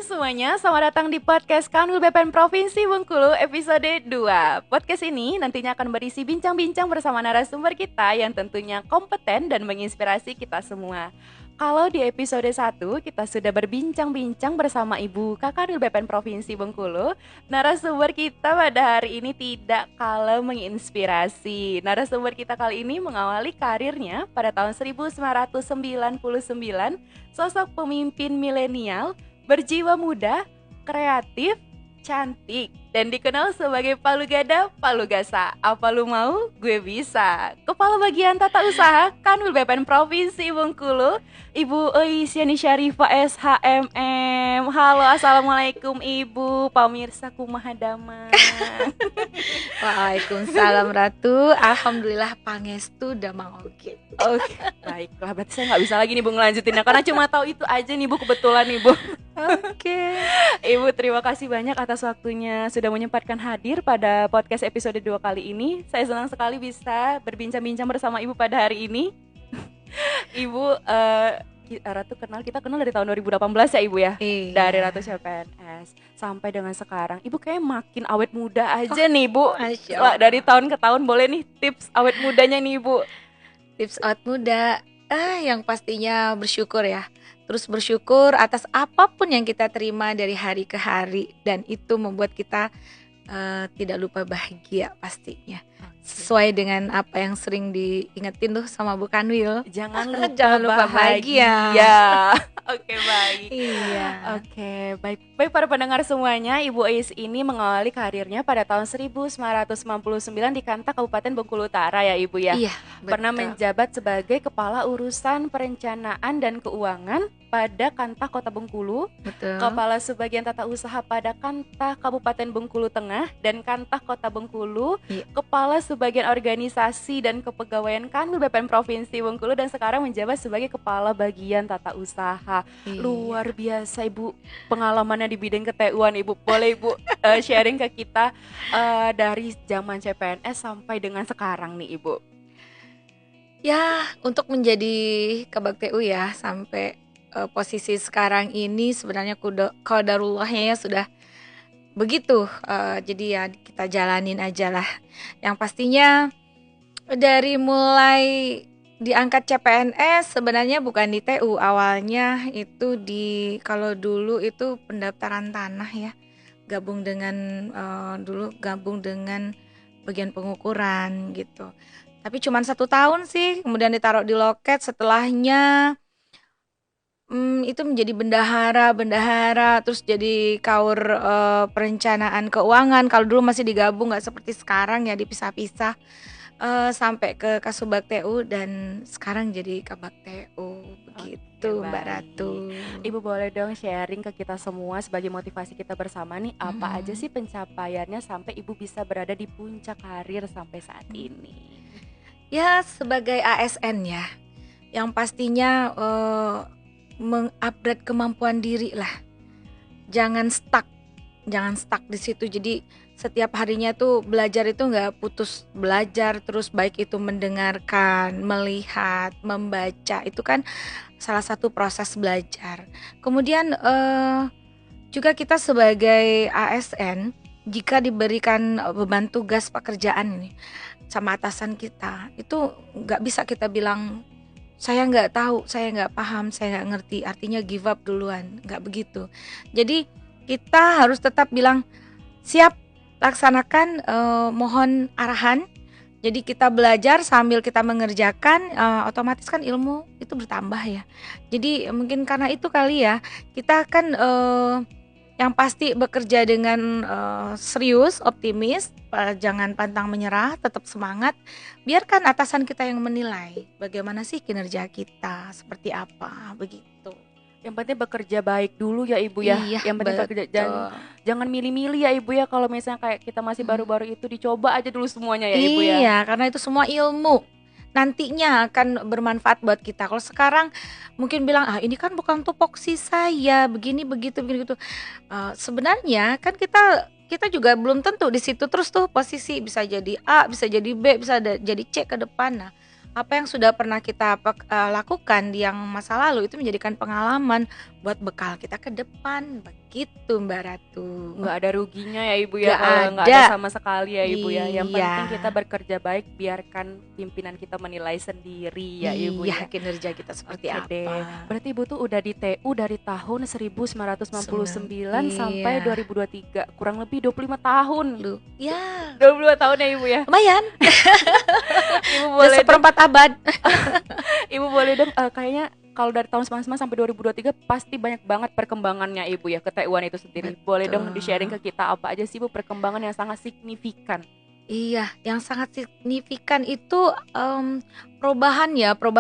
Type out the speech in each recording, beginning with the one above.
semuanya, selamat datang di podcast Kanwil BPN Provinsi Bengkulu episode 2. Podcast ini nantinya akan berisi bincang-bincang bersama narasumber kita yang tentunya kompeten dan menginspirasi kita semua. Kalau di episode 1 kita sudah berbincang-bincang bersama Ibu Kakanwil BPN Provinsi Bengkulu, narasumber kita pada hari ini tidak kalah menginspirasi. Narasumber kita kali ini mengawali karirnya pada tahun 1999, sosok pemimpin milenial, berjiwa muda, kreatif, cantik, dan dikenal sebagai Palu Gada, Palu Gasa. Apa lu mau? Gue bisa. Kepala Bagian Tata Usaha Kanwil BPN Provinsi Bengkulu, Ibu Eisyani Syarifah SHMM. Halo, assalamualaikum Ibu. Pamirsa kumaha damang. Waalaikumsalam Ratu. Alhamdulillah pangestu damang oke. Oke, baiklah. Berarti saya nggak bisa lagi nih Bu ngelanjutinnya karena cuma tahu itu aja nih Bu, kebetulan nih Bu. Oke. Ibu terima kasih banyak atas waktunya sudah menyempatkan hadir pada podcast episode 2 kali ini. Saya senang sekali bisa berbincang-bincang bersama Ibu pada hari ini. Ibu kita kenal dari tahun 2018 ya Ibu ya. Iya. Dari Ratu CPNS sampai dengan sekarang. Ibu kayak makin awet muda aja nih Bu. Masya Wah, Allah. dari tahun ke tahun boleh nih tips awet mudanya nih Ibu. Tips awet muda. Yang pastinya bersyukur ya. Terus bersyukur atas apapun yang kita terima dari hari ke hari, dan itu membuat kita tidak lupa bahagia pastinya. Sesuai dengan apa yang sering diingetin tuh sama Bu Kanwil. Jangan lupa, Jangan lupa bahagia. Oke, baik. Iya. Oke, baik. Baik para pendengar semuanya, Ibu Ais ini mengawali karirnya pada tahun 1999 di Kanta Kabupaten Bengkulu Utara ya Ibu ya. Iya, Pernah betul. menjabat sebagai Kepala Urusan Perencanaan dan Keuangan pada Kanta Kota Bengkulu, Betul. Kepala Subbagian Tata Usaha pada Kanta Kabupaten Bengkulu Tengah dan Kanta Kota Bengkulu, Iya. Kepala Subbagian Organisasi dan Kepegawaian Kanwil BPN Provinsi Bengkulu, dan sekarang menjabat sebagai Kepala Bagian Tata Usaha. Iya. Luar biasa Ibu pengalamannya di bidang keTU-an Ibu. Boleh Ibu sharing ke kita dari zaman CPNS sampai dengan sekarang nih Ibu. Ya, untuk menjadi Kabag TU ya sampai posisi sekarang ini sebenarnya qadarullahnya ya sudah begitu. Jadi ya kita jalanin aja lah. Yang pastinya dari mulai diangkat CPNS sebenarnya bukan di TU, awalnya itu kalau dulu itu pendaftaran tanah ya. Gabung dengan bagian pengukuran gitu. Tapi cuma 1 tahun sih, kemudian ditaruh di loket. Setelahnya itu menjadi bendahara, terus jadi kaur perencanaan keuangan. Kalau dulu masih digabung, nggak seperti sekarang ya dipisah-pisah, sampai ke Kasubag TU dan sekarang jadi Kabag TU begitu. Oke, Mbak baik. Ratu. Ibu boleh dong sharing ke kita semua sebagai motivasi kita bersama nih, apa aja sih pencapaiannya sampai Ibu bisa berada di puncak karir sampai saat ini? Ya sebagai ASN ya, yang pastinya mengupgrade kemampuan diri lah. Jangan stuck di situ. Jadi setiap harinya tuh belajar itu nggak putus belajar terus, baik itu mendengarkan, melihat, membaca, itu kan salah satu proses belajar. Kemudian juga kita sebagai ASN, jika diberikan beban tugas pekerjaan ini sama atasan kita, itu nggak bisa kita bilang saya nggak tahu, saya nggak paham, saya nggak ngerti, artinya give up duluan, nggak begitu. Jadi kita harus tetap bilang siap, laksanakan, mohon arahan. Jadi kita belajar sambil kita mengerjakan, otomatis kan ilmu itu bertambah ya. Jadi mungkin karena itu kali ya, kita kan yang pasti bekerja dengan serius, optimis, jangan pantang menyerah, tetap semangat. Biarkan atasan kita yang menilai bagaimana sih kinerja kita, seperti apa, begitu. Yang penting bekerja baik dulu ya Ibu ya. Iya, Yang penting bekerja, jangan milih-milih ya Ibu ya. Kalau misalnya kayak kita masih baru-baru itu, dicoba aja dulu semuanya ya Ibu ya. Iya, karena itu semua ilmu nantinya akan bermanfaat buat kita. Kalau sekarang mungkin bilang ini kan bukan tupoksi saya, begini begitu. Sebenarnya kan kita juga belum tentu di situ terus tuh posisi, bisa jadi A, bisa jadi B, bisa jadi C ke depan. Nah, apa yang sudah pernah kita lakukan di yang masa lalu itu menjadikan pengalaman buat bekal kita ke depan. Begitu Mbak Ratu. Nggak ada ruginya ya Ibu ya, Nggak kalau nggak ada. ada sama sekali ya Ibu ya. Yang Iya. penting kita bekerja baik, biarkan pimpinan kita menilai sendiri ya Ibu Iya, ya. kinerja kita seperti Oke apa. deh. Berarti Ibu tuh udah di TU dari tahun 1999 sampai Iya. 2023, kurang lebih 25 tahun. Ya, 22 tahun ya Ibu ya. lumayan. Ibu Udah boleh dong, seperempat abad. Ibu boleh dong, kayaknya kalau dari tahun 99 sampai 2023 pasti banyak banget perkembangannya Ibu ya ke TU-an itu sendiri. Boleh dong Betul. di-sharing ke kita apa aja sih Ibu perkembangan yang sangat signifikan? Iya, yang sangat signifikan itu perubahan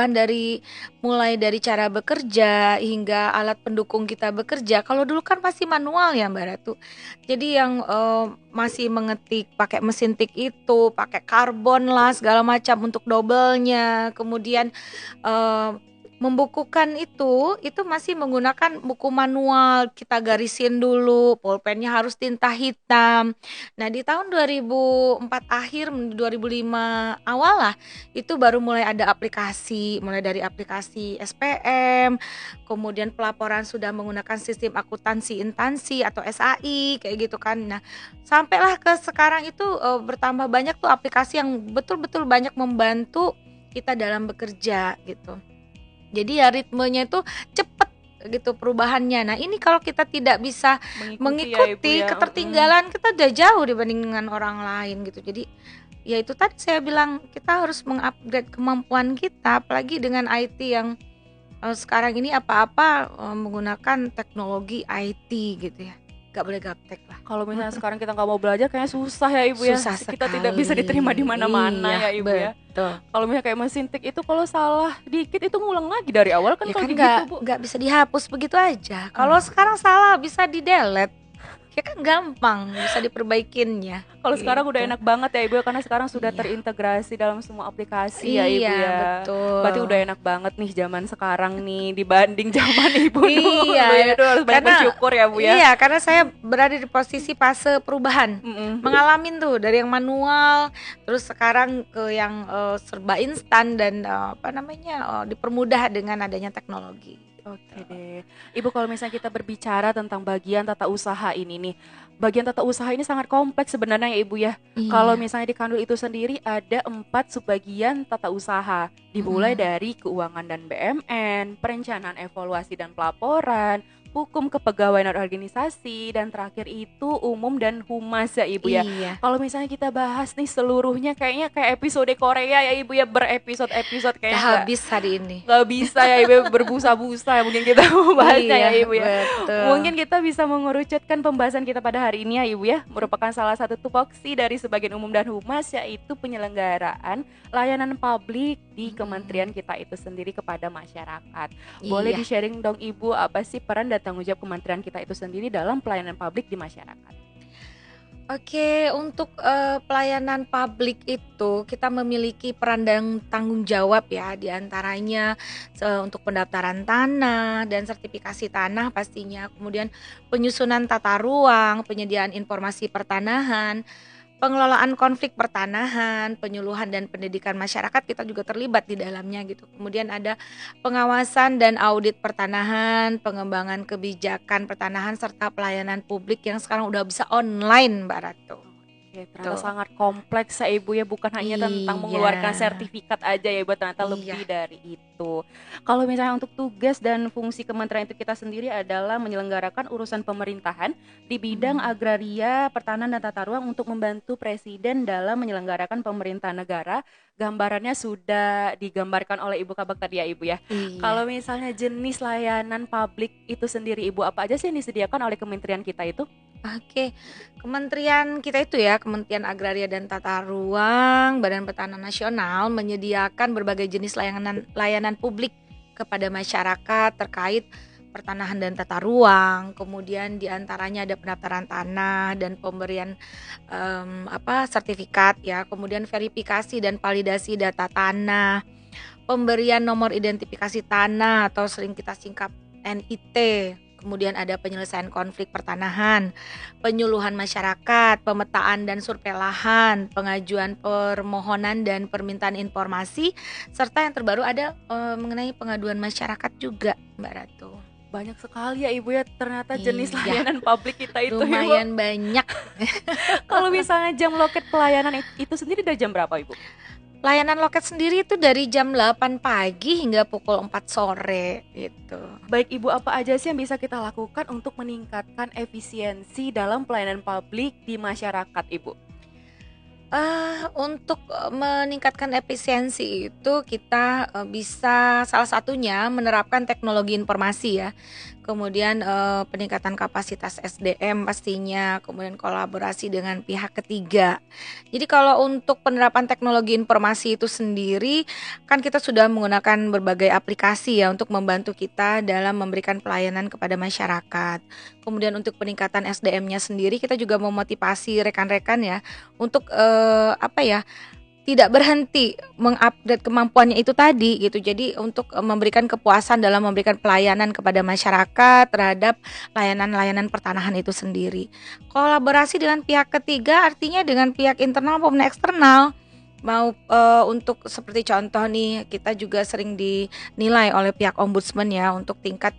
dari mulai dari cara bekerja hingga alat pendukung kita bekerja. Kalau dulu kan masih manual ya Mbak Ratu. Jadi yang masih mengetik pakai mesin tik itu, pakai karbon lah segala macam untuk double-nya. Kemudian membukukan itu masih menggunakan buku manual, kita garisin dulu, pulpennya harus tinta hitam. Nah di tahun 2004 akhir 2005 awal lah itu baru mulai ada aplikasi, mulai dari aplikasi SPM, kemudian pelaporan sudah menggunakan sistem akuntansi instansi atau SAI kayak gitu kan. Nah sampailah ke sekarang itu bertambah banyak tuh aplikasi yang betul-betul banyak membantu kita dalam bekerja gitu. Jadi ya ritmenya itu cepet gitu perubahannya. Nah ini kalau kita tidak bisa mengikuti ya, Ibu ya. ketertinggalan, kita udah jauh dibanding dengan orang lain gitu. Jadi ya itu tadi saya bilang, kita harus mengupgrade kemampuan kita, apalagi dengan IT yang sekarang ini apa-apa menggunakan teknologi IT gitu ya. Gak boleh gaptek lah. Kalau misalnya sekarang kita nggak mau belajar kayaknya susah ya Ibu ya. Susah Kita sekali. tidak bisa diterima di mana-mana Iya, ya Ibu ya. betul. Kalau misalnya kayak mesin tik itu kalau salah dikit itu ngulang lagi dari awal kan, Ya kalau kan kayak gitu Bu. nggak bisa dihapus begitu aja. Kalau sekarang salah bisa di delete, ya kan gampang bisa diperbaikinnya. Kalau sekarang udah Gitu. enak banget ya Ibu ya, karena sekarang sudah Iya. terintegrasi dalam semua aplikasi ya Ibu Iya, ya. betul. Berarti udah enak banget nih zaman sekarang nih dibanding zaman Ibu dulu Iya, ya. Itu harus banyak karena- bersyukur ya Bu ya. Iya, karena saya berada di posisi fase perubahan. Mengalamin tuh dari yang manual, terus sekarang ke yang serba instan dan dipermudah dengan adanya teknologi. Oke deh. Ibu, kalau misalnya kita berbicara tentang bagian tata usaha ini nih, bagian tata usaha ini sangat kompleks sebenarnya ya Ibu ya. Kalau misalnya di Kanwil itu sendiri ada 4 subbagian tata usaha, dimulai dari keuangan dan BMN, perencanaan evaluasi dan pelaporan, hukum kepegawaian dan organisasi, dan terakhir itu umum dan humas ya Ibu ya. Iya. Kalau misalnya kita bahas nih seluruhnya kayaknya kayak episode Korea ya Ibu ya, berepisode-episode Gak kayak habis hari ini. nggak bisa ya Ibu, berbusa-busa ya mungkin kita membahasnya ya Ibu ya. Betul. Mungkin kita bisa mengerucutkan pembahasan kita pada hari ini ya Ibu ya, merupakan salah satu tupoksi dari sebagian umum dan humas, yaitu penyelenggaraan layanan publik di kementerian kita itu sendiri kepada masyarakat. Boleh Iya. di-sharing dong Ibu, apa sih peran dan tanggung jawab kementerian kita itu sendiri dalam pelayanan publik di masyarakat? Oke, untuk pelayanan publik itu kita memiliki peran dan tanggung jawab ya, diantaranya untuk pendaftaran tanah dan sertifikasi tanah pastinya, kemudian penyusunan tata ruang, penyediaan informasi pertanahan, pengelolaan konflik pertanahan, penyuluhan dan pendidikan masyarakat, kita juga terlibat di dalamnya gitu. Kemudian ada pengawasan dan audit pertanahan, pengembangan kebijakan pertanahan, serta pelayanan publik yang sekarang udah bisa online Mbak Ratu. Oke, ternyata Tuh. sangat kompleks ya Ibu ya, bukan hanya tentang Iya. mengeluarkan sertifikat aja ya Ibu, ternyata Iya. lebih dari itu. Kalau misalnya untuk tugas dan fungsi kementerian itu kita sendiri adalah menyelenggarakan urusan pemerintahan di bidang agraria, pertanahan dan tata ruang untuk membantu Presiden dalam menyelenggarakan pemerintahan negara. Gambarannya sudah digambarkan oleh Ibu Kabak tadi ya Ibu ya. Iya. Kalau misalnya jenis layanan publik itu sendiri Ibu, apa aja sih yang disediakan oleh kementerian kita itu? Oke, kementerian kita itu ya, Kementerian Agraria dan Tata Ruang, Badan Pertanahan Nasional menyediakan berbagai jenis layanan publik kepada masyarakat terkait pertanahan dan tata ruang. Kemudian diantaranya ada pendaftaran tanah dan pemberian sertifikat ya, kemudian verifikasi dan validasi data tanah, pemberian nomor identifikasi tanah atau sering kita singkat NIT. Kemudian ada penyelesaian konflik pertanahan, penyuluhan masyarakat, pemetaan dan survei lahan, pengajuan permohonan dan permintaan informasi, serta yang terbaru ada mengenai pengaduan masyarakat juga Mbak Ratu. banyak sekali ya Ibu ya, ternyata jenis Iya, layanan publik kita itu Ibu. lumayan banyak. Kalau misalnya jam loket pelayanan itu sendiri dari jam berapa Ibu? Layanan loket sendiri itu dari jam 8 pagi hingga pukul 4 sore gitu. Baik Ibu, apa aja sih yang bisa kita lakukan untuk meningkatkan efisiensi dalam pelayanan publik di masyarakat Ibu? Untuk meningkatkan efisiensi itu kita bisa salah satunya menerapkan teknologi informasi ya. Kemudian peningkatan kapasitas SDM pastinya, kemudian kolaborasi dengan pihak ketiga. Jadi kalau untuk penerapan teknologi informasi itu sendiri, kan kita sudah menggunakan berbagai aplikasi ya untuk membantu kita dalam memberikan pelayanan kepada masyarakat. Kemudian untuk peningkatan SDM-nya sendiri, kita juga memotivasi rekan-rekan ya untuk tidak berhenti mengupgrade kemampuannya itu tadi gitu. Jadi untuk memberikan kepuasan dalam memberikan pelayanan kepada masyarakat terhadap layanan-layanan pertanahan itu sendiri. Kolaborasi dengan pihak ketiga artinya dengan pihak internal maupun eksternal. Untuk seperti contoh nih, kita juga sering dinilai oleh pihak ombudsman ya untuk tingkat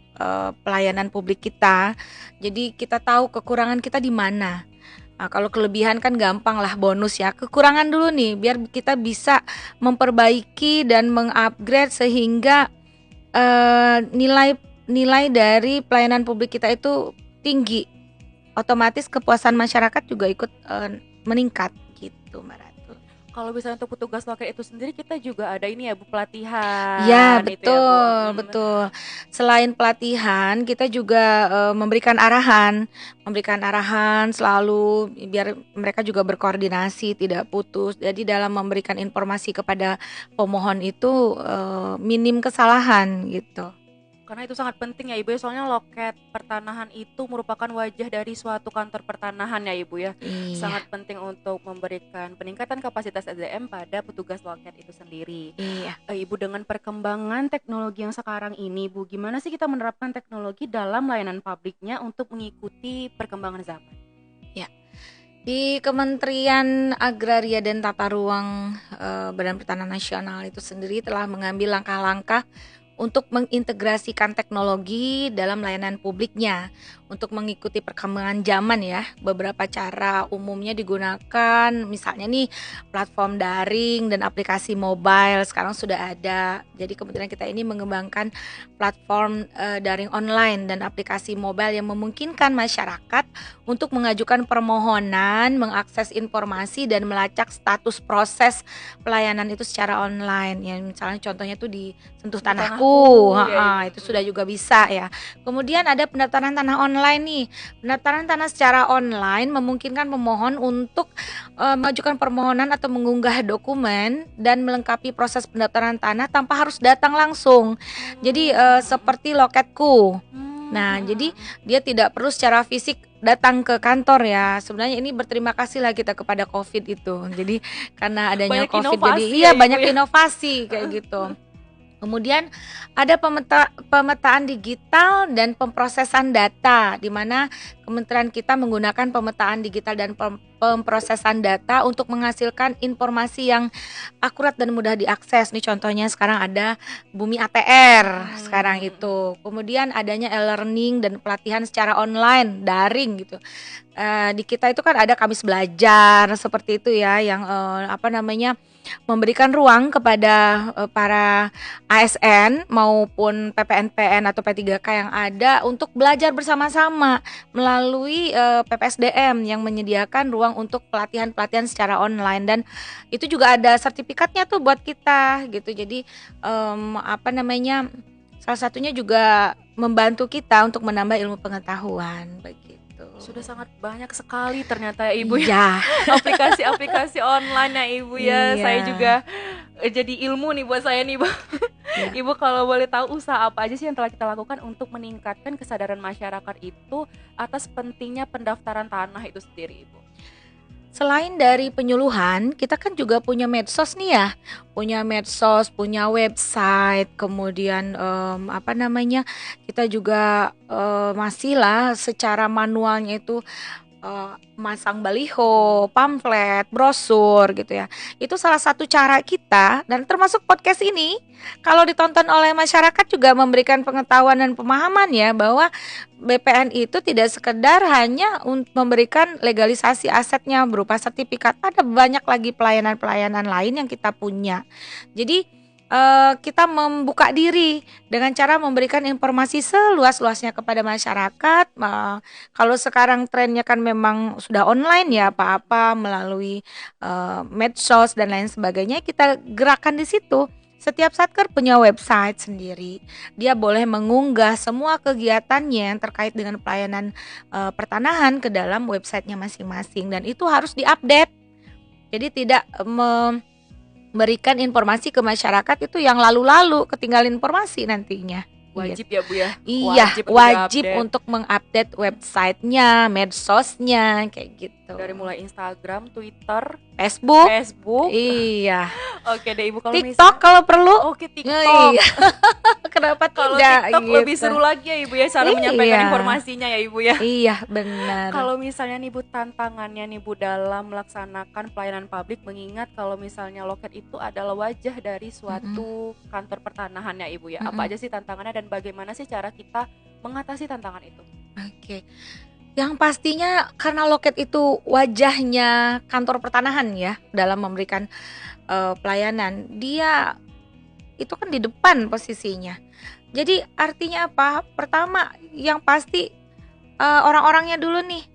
pelayanan publik kita. Jadi kita tahu kekurangan kita di mana. Nah, kalau kelebihan kan gampang lah, bonus ya. Kekurangan dulu nih biar kita bisa memperbaiki dan mengupgrade sehingga nilai dari pelayanan publik kita itu tinggi. Otomatis kepuasan masyarakat juga ikut meningkat gitu, Mbak Ratu. Kalau misalnya untuk petugas loket itu sendiri, kita juga ada ini ya Bu, pelatihan. Ya, itu ya, Bu. betul. Selain pelatihan, kita juga memberikan arahan selalu biar mereka juga berkoordinasi, tidak putus. Jadi dalam memberikan informasi kepada pemohon itu minim kesalahan gitu. Karena itu sangat penting ya Ibu ya, soalnya loket pertanahan itu merupakan wajah dari suatu kantor pertanahan ya Ibu ya. Iya, Sangat penting untuk memberikan peningkatan kapasitas SDM pada petugas loket itu sendiri. iya. Ibu, dengan perkembangan teknologi yang sekarang ini Bu, gimana sih kita menerapkan teknologi dalam layanan publiknya untuk mengikuti perkembangan zaman? Di Kementerian Agraria dan Tata Ruang Badan Pertanahan Nasional itu sendiri telah mengambil langkah-langkah untuk mengintegrasikan teknologi dalam layanan publiknya untuk mengikuti perkembangan zaman ya. Beberapa cara umumnya digunakan, misalnya nih platform daring dan aplikasi mobile sekarang sudah ada. Jadi kemudian kita ini mengembangkan platform daring online dan aplikasi mobile yang memungkinkan masyarakat untuk mengajukan permohonan, mengakses informasi dan melacak status proses pelayanan itu secara online. Ya misalnya contohnya tuh di Sentuh Tanahku, ya, itu sudah juga bisa ya. Kemudian ada pendaftaran tanah online nih. Pendaftaran tanah secara online memungkinkan pemohon untuk mengajukan permohonan atau mengunggah dokumen dan melengkapi proses pendaftaran tanah tanpa harus datang langsung. Jadi seperti loketku. Nah, jadi dia tidak perlu secara fisik datang ke kantor ya. Sebenarnya ini berterima kasih lah kita kepada COVID itu. Jadi karena adanya Banyak COVID inovasi jadi ya, Ibu banyak ya. inovasi kayak gitu. Kemudian ada pemetaan digital dan pemrosesan data, di mana kementerian kita menggunakan pemetaan digital dan pemrosesan data untuk menghasilkan informasi yang akurat dan mudah diakses. Nih contohnya sekarang ada Bumi ATR sekarang itu. Kemudian adanya e-learning dan pelatihan secara online, daring gitu. Di kita itu kan ada Kamis Belajar seperti itu ya, yang memberikan ruang kepada para ASN maupun PPNPN atau P3K yang ada untuk belajar bersama-sama melalui PPSDM yang menyediakan ruang untuk pelatihan-pelatihan secara online, dan itu juga ada sertifikatnya tuh buat kita gitu. Jadi salah satunya juga membantu kita untuk menambah ilmu pengetahuan begitu. Sudah sangat banyak sekali ternyata ya Ibu ya, Iya. aplikasi-aplikasi online ya Ibu ya. Iya. Saya juga jadi ilmu nih buat saya nih Bu. Iya. Ibu, kalau boleh tahu usaha apa aja sih yang telah kita lakukan untuk meningkatkan kesadaran masyarakat itu atas pentingnya pendaftaran tanah itu sendiri Ibu? Selain dari penyuluhan, kita kan juga punya medsos nih ya, punya medsos, punya website, kemudian kita juga masih lah secara manualnya itu masang baliho, pamflet, brosur gitu ya. Itu salah satu cara kita, dan termasuk podcast ini kalau ditonton oleh masyarakat juga memberikan pengetahuan dan pemahaman ya, bahwa BPN itu tidak sekedar hanya untuk memberikan legalisasi asetnya berupa sertifikat, ada banyak lagi pelayanan-pelayanan lain yang kita punya. Jadi kita membuka diri dengan cara memberikan informasi seluas-luasnya kepada masyarakat. Kalau sekarang trennya kan memang sudah online ya, apa-apa melalui medsos dan lain sebagainya, kita gerakan di situ. Setiap satker punya website sendiri. Dia boleh mengunggah semua kegiatannya yang terkait dengan pelayanan pertanahan ke dalam websitenya masing-masing, dan itu harus diupdate. Jadi tidak memberikan informasi ke masyarakat itu yang lalu-lalu, ketinggalan informasi nantinya. Wajib ya Bu ya? Iya, wajib untuk mengupdate websitenya, medsosnya, kayak gitu. Dari mulai Instagram, Twitter, Facebook. Iya. Oke deh Ibu, kalau TikTok kalau perlu. Oke, TikTok. Iya. Kenapa kalau tidak? TikTok gitu. lebih seru lagi ya Ibu ya, cara menyampaikan informasinya ya Ibu ya. Iya, benar. Kalau misalnya nih Bu, tantangannya nih Bu dalam melaksanakan pelayanan publik, mengingat kalau misalnya loket itu adalah wajah dari suatu kantor pertanahan ya Ibu ya. Apa aja sih tantangannya dan bagaimana sih cara kita mengatasi tantangan itu? Oke. Yang pastinya karena loket itu wajahnya kantor pertanahan ya dalam memberikan pelayanan, dia itu kan di depan posisinya. Jadi artinya apa? Pertama yang pasti orang-orangnya dulu nih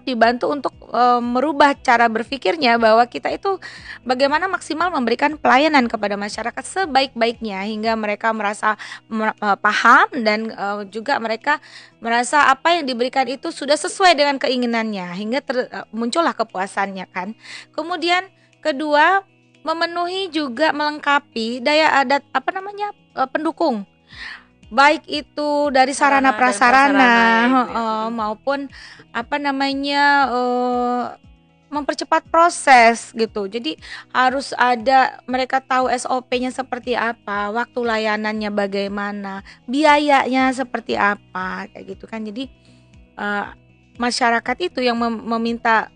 dibantu untuk merubah cara berpikirnya, bahwa kita itu bagaimana maksimal memberikan pelayanan kepada masyarakat sebaik-baiknya hingga mereka merasa paham, dan juga mereka merasa apa yang diberikan itu sudah sesuai dengan keinginannya, hingga muncullah kepuasannya kan. Kemudian kedua, memenuhi juga melengkapi daya adat pendukung, baik itu dari sarana prasarana maupun mempercepat proses gitu. Jadi harus ada, mereka tahu SOP-nya seperti apa, waktu layanannya bagaimana, biayanya seperti apa, kayak gitu kan. Jadi masyarakat itu yang meminta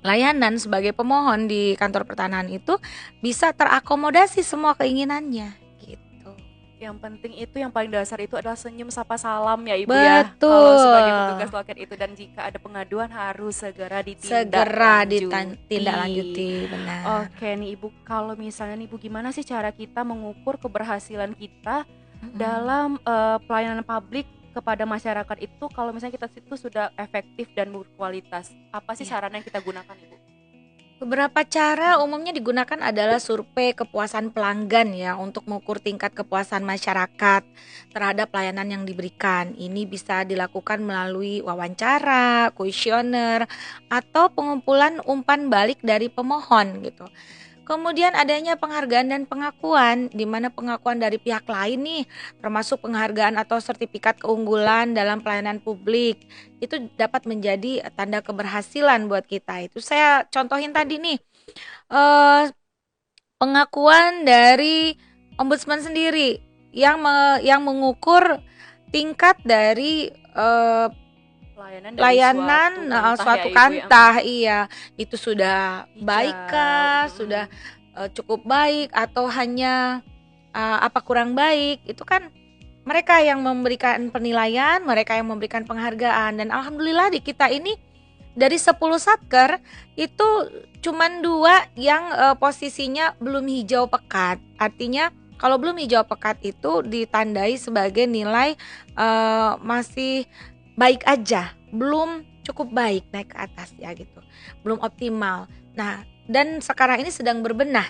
layanan sebagai pemohon di kantor pertanahan itu bisa terakomodasi semua keinginannya gitu. Yang penting itu, yang paling dasar itu adalah senyum sapa salam ya Ibu. Betul. Ya. Kalau sebagai petugas loket itu, dan jika ada pengaduan harus segera ditindaklanjuti. Benar. Oke nih Ibu, kalau misalnya nih Ibu, gimana sih cara kita mengukur keberhasilan kita dalam pelayanan publik kepada masyarakat itu, kalau misalnya kita itu sudah efektif dan berkualitas? Apa sih sarana yang kita gunakan Ibu? Beberapa cara umumnya digunakan adalah survei kepuasan pelanggan ya, untuk mengukur tingkat kepuasan masyarakat terhadap layanan yang diberikan. Ini bisa dilakukan melalui wawancara, kuesioner, atau pengumpulan umpan balik dari pemohon gitu. Kemudian adanya penghargaan dan pengakuan, di mana pengakuan dari pihak lain nih, termasuk penghargaan atau sertifikat keunggulan dalam pelayanan publik, itu dapat menjadi tanda keberhasilan buat kita. Itu saya contohin tadi nih, pengakuan dari Ombudsman sendiri yang mengukur tingkat dari layanan suatu kantah, iya, itu sudah baik kah, sudah cukup baik, atau hanya kurang baik. Itu kan mereka yang memberikan penilaian, mereka yang memberikan penghargaan. Dan alhamdulillah di kita ini dari 10 satker itu cuman 2 yang posisinya belum hijau pekat. Artinya kalau belum hijau pekat itu ditandai sebagai nilai masih baik aja, belum cukup baik, naik ke atas ya gitu, belum optimal. Nah, dan sekarang ini sedang berbenah.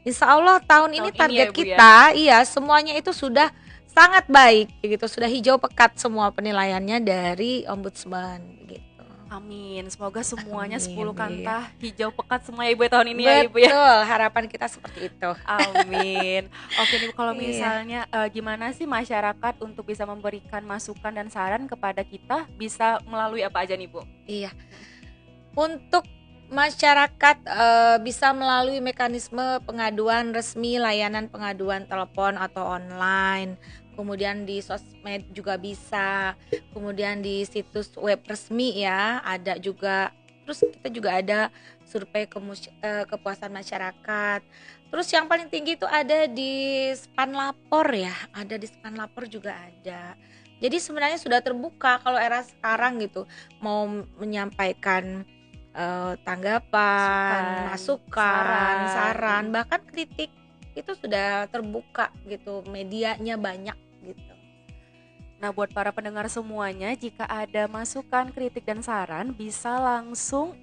Insya Allah tahun ini target kita semuanya itu sudah sangat baik gitu, sudah hijau pekat semua penilaiannya dari Ombudsman gitu. Amin, semoga semuanya 10 kantah hijau pekat semua ya Ibu tahun ini. Betul, ya Ibu ya. Betul, harapan kita seperti itu. Amin. Oke nih, kalau misalnya gimana sih masyarakat untuk bisa memberikan masukan dan saran kepada kita, bisa melalui apa aja nih Bu? Iya, untuk masyarakat bisa melalui mekanisme pengaduan resmi, layanan pengaduan telepon atau online. kemudian di sosmed juga bisa, kemudian di situs web resmi ya ada juga. Terus kita juga ada survei kepuasan masyarakat. Terus yang paling tinggi itu ada di Span Lapor ya, ada di Span Lapor juga ada. Jadi sebenarnya sudah terbuka kalau era sekarang gitu, mau menyampaikan tanggapan, masukan, saran, bahkan kritik itu sudah terbuka gitu, medianya banyak gitu. Nah, buat para pendengar semuanya, jika ada masukan, kritik, dan saran, bisa langsung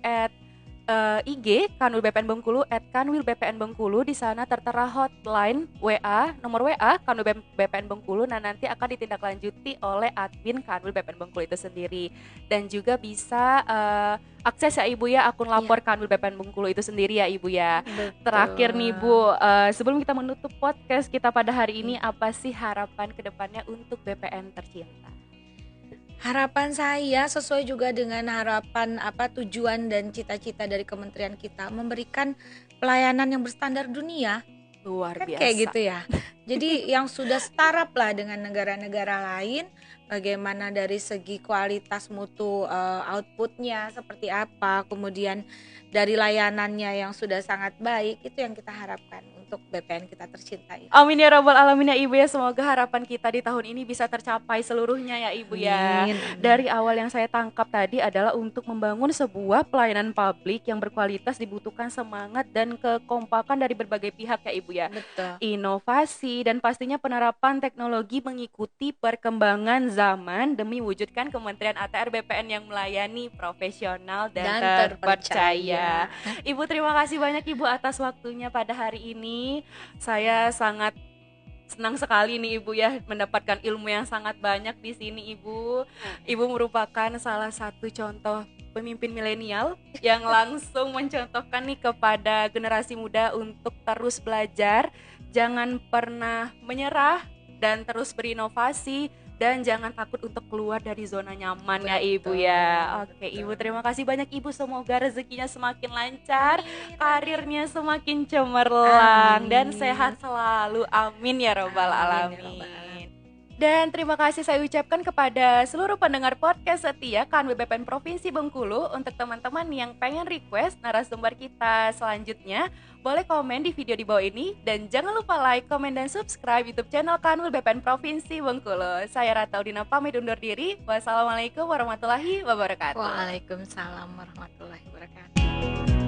IG Kanwil BPN Bengkulu @Kanwil BPN Bengkulu. Di sana tertera hotline WA, nomor WA Kanwil BPN Bengkulu. Nah, nanti akan ditindaklanjuti oleh admin Kanwil BPN Bengkulu itu sendiri. Dan juga bisa akses ya Ibu ya akun lapor Kanwil BPN Bengkulu itu sendiri ya Ibu ya. Betul. Terakhir nih Bu, sebelum kita menutup podcast kita pada hari ini, apa sih harapan kedepannya untuk BPN tercinta? Harapan saya sesuai juga dengan harapan tujuan dan cita-cita dari kementerian kita, memberikan pelayanan yang berstandar dunia. Luar biasa. Kayak gitu ya. Jadi yang sudah startup lah dengan negara-negara lain, bagaimana dari segi kualitas mutu outputnya seperti apa, kemudian dari layanannya yang sudah sangat baik, itu yang kita harapkan untuk BPN kita tercinta ini. Amin ya rabbal alamin ya Ibu ya. Semoga harapan kita di tahun ini bisa tercapai seluruhnya ya Ibu ya. Amin. Dari awal yang saya tangkap tadi adalah untuk membangun sebuah pelayanan publik yang berkualitas dibutuhkan semangat dan kekompakan dari berbagai pihak ya Ibu ya. Betul. Inovasi dan pastinya penerapan teknologi mengikuti perkembangan zaman demi wujudkan Kementerian ATR BPN yang melayani profesional dan terpercaya. Ibu terima kasih banyak Ibu atas waktunya pada hari ini. Saya sangat senang sekali nih Ibu ya mendapatkan ilmu yang sangat banyak di sini Ibu. Ibu merupakan salah satu contoh pemimpin milenial yang langsung mencontohkan nih kepada generasi muda untuk terus belajar, jangan pernah menyerah dan terus berinovasi. Dan jangan takut untuk keluar dari zona nyaman. Betul. Ya Ibu ya. Oke Ibu terima kasih banyak Ibu. Semoga rezekinya semakin lancar, karirnya semakin cemerlang, dan sehat selalu. Amin ya robbal alamin. Dan terima kasih saya ucapkan kepada seluruh pendengar podcast setia Kanwil BPN Provinsi Bengkulu. Untuk teman-teman yang pengen request narasumber kita selanjutnya, boleh komen di video di bawah ini. Dan jangan lupa like, komen, dan subscribe YouTube channel Kanwil BPN Provinsi Bengkulu. Saya Rata Udina pamit undur diri. Wassalamualaikum warahmatullahi wabarakatuh. Waalaikumsalam warahmatullahi wabarakatuh.